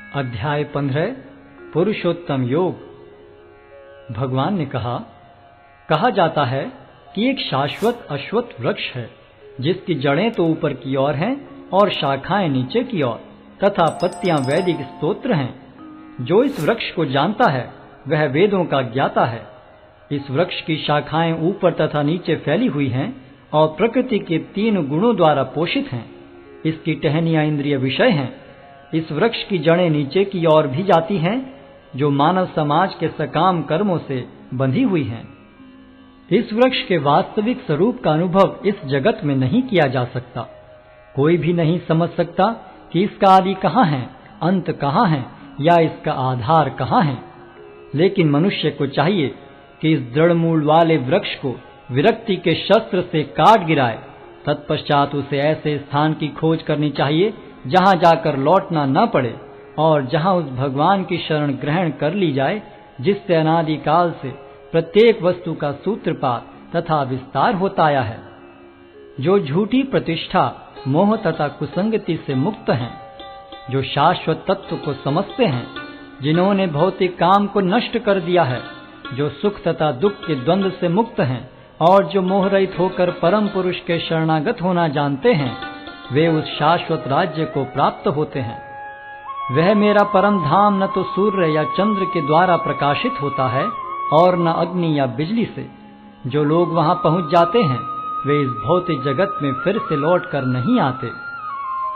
अध्याय 15 पुरुषोत्तम योग। भगवान ने कहा जाता है कि एक शाश्वत अश्वत्थ वृक्ष है जिसकी जड़ें तो ऊपर की ओर हैं और शाखाएं नीचे की ओर तथा पत्तियां वैदिक स्तोत्र हैं। जो इस वृक्ष को जानता है वह वेदों का ज्ञाता है। इस वृक्ष की शाखाएं ऊपर तथा नीचे फैली हुई हैं और प्रकृति के 3 गुणों द्वारा पोषित हैं। इसकी टहनियां इंद्रिय विषय हैं। इस वृक्ष की जड़ें नीचे की ओर भी जाती हैं जो मानव समाज के सकाम कर्मों से बंधी हुई हैं। इस वृक्ष के वास्तविक स्वरूप का अनुभव इस जगत में नहीं किया जा सकता। कोई भी नहीं समझ सकता कि इसका आदि कहाँ है, अंत कहाँ है या इसका आधार कहाँ है। लेकिन मनुष्य को चाहिए कि इस दृढ़ मूल वाले वृक्ष को विरक्ति के शस्त्र से काट गिराए। तत्पश्चात उसे ऐसे स्थान की खोज करनी चाहिए जहां जाकर लौटना न पड़े और जहां उस भगवान की शरण ग्रहण कर ली जाए जिससे अनादिकाल से प्रत्येक वस्तु का सूत्रपात तथा विस्तार होता आया है। जो झूठी प्रतिष्ठा, मोह तथा कुसंगति से मुक्त हैं, जो शाश्वत तत्व को समझते हैं, जिन्होंने भौतिक काम को नष्ट कर दिया है, जो सुख तथा दुख के द्वंद्व से मुक्त हैं और जो मोह रहित होकर परम पुरुष के शरणागत होना जानते हैं, वे उस शाश्वत राज्य को प्राप्त होते हैं। वह मेरा परम धाम न तो सूर्य या चंद्र के द्वारा प्रकाशित होता है और न अग्नि या बिजली से। जो लोग वहां पहुंच जाते हैं वे इस भौतिक जगत में फिर से लौट कर नहीं आते।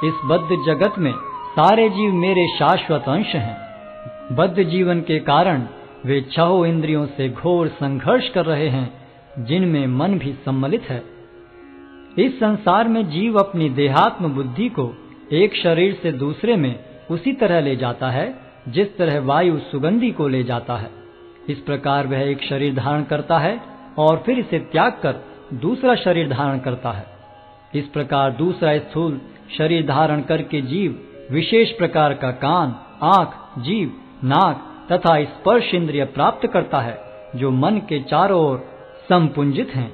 इस बद्ध जगत में सारे जीव मेरे शाश्वत अंश हैं। बद्ध जीवन के कारण वे 6 इंद्रियों से घोर संघर्ष कर रहे हैं जिनमें मन भी सम्मिलित है। इस संसार में जीव अपनी देहात्म बुद्धि को एक शरीर से दूसरे में उसी तरह ले जाता है जिस तरह वायु सुगंधि को ले जाता है। इस प्रकार वह एक शरीर धारण करता है और फिर इसे त्याग कर दूसरा शरीर धारण करता है। इस प्रकार दूसरा स्थूल शरीर धारण करके जीव विशेष प्रकार का कान, आंख, जीभ, नाक तथा स्पर्श इंद्रिय प्राप्त करता है जो मन के चारों ओर संपुंजित हैं।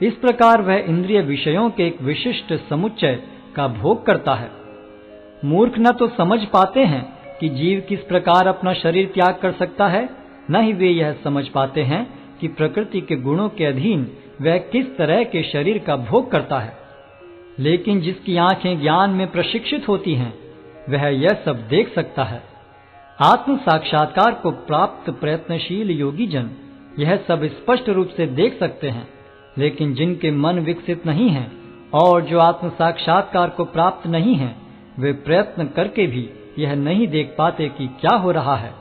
इस प्रकार वह इंद्रिय विषयों के एक विशिष्ट समुच्चय का भोग करता है। मूर्ख न तो समझ पाते हैं कि जीव किस प्रकार अपना शरीर त्याग कर सकता है, न ही वे यह समझ पाते हैं कि प्रकृति के गुणों के अधीन वह किस तरह के शरीर का भोग करता है। लेकिन जिसकी आंखें ज्ञान में प्रशिक्षित होती हैं वह यह सब देख सकता है। आत्म साक्षात्कार को प्राप्त प्रयत्नशील योगी जन यह सब स्पष्ट रूप से देख सकते हैं। लेकिन जिनके मन विकसित नहीं हैं और जो आत्म साक्षात्कार को प्राप्त नहीं हैं, वे प्रयत्न करके भी यह नहीं देख पाते कि क्या हो रहा है।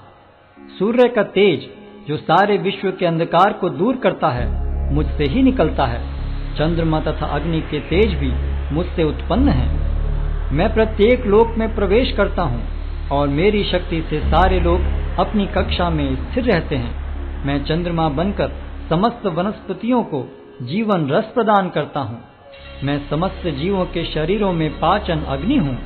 सूर्य का तेज जो सारे विश्व के अंधकार को दूर करता है मुझसे ही निकलता है। चंद्रमा तथा अग्नि के तेज भी मुझसे उत्पन्न हैं। मैं प्रत्येक लोक में प्रवेश करता हूँ और मेरी शक्ति से सारे लोग अपनी कक्षा में स्थिर रहते हैं। मैं चंद्रमा बनकर समस्त वनस्पतियों को जीवन रस प्रदान करता हूँ। मैं समस्त जीवों के शरीरों में पाचन अग्नि हूँ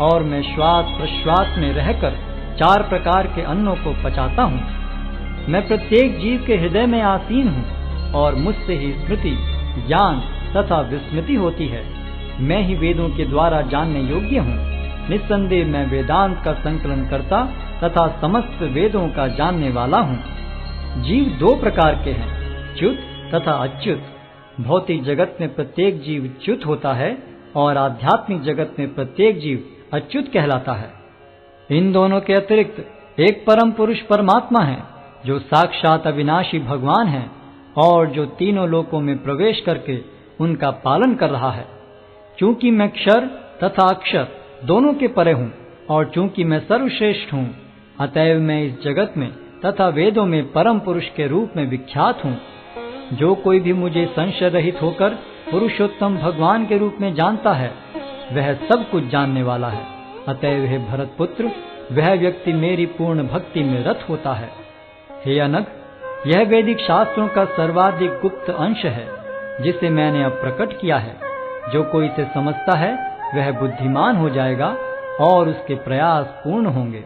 और मैं श्वास प्रश्वास में रहकर 4 प्रकार के अन्नों को पचाता हूँ। मैं प्रत्येक जीव के हृदय में आसीन हूँ और मुझसे ही स्मृति, ज्ञान तथा विस्मृति होती है। मैं ही वेदों के द्वारा जानने योग्य हूँ। निस्संदेह मैं वेदांत का संकलन करता तथा समस्त वेदों का जानने वाला हूँ। जीव 2 प्रकार के हैं, च्युत तथा अच्युत। भौतिक जगत में प्रत्येक जीव च्युत होता है और आध्यात्मिक जगत में प्रत्येक जीव अच्युत कहलाता है। इन दोनों के अतिरिक्त एक परम पुरुष परमात्मा है जो साक्षात अविनाशी भगवान है और जो तीनों लोकों में प्रवेश करके उनका पालन कर रहा है। चूंकि मैं क्षर तथा अक्षर दोनों के परे हूँ और चूंकि मैं सर्वश्रेष्ठ हूँ, अतएव मैं इस जगत में तथा वेदों में परम पुरुष के रूप में विख्यात हूँ। जो कोई भी मुझे संशय रहित होकर पुरुषोत्तम भगवान के रूप में जानता है वह सब कुछ जानने वाला है। अतएव हे भरत पुत्र, वह व्यक्ति मेरी पूर्ण भक्ति में रत होता है। हे अनग, यह वैदिक शास्त्रों का सर्वाधिक गुप्त अंश है जिसे मैंने अब प्रकट किया है। जो कोई इसे समझता है वह बुद्धिमान हो जाएगा और उसके प्रयास पूर्ण होंगे।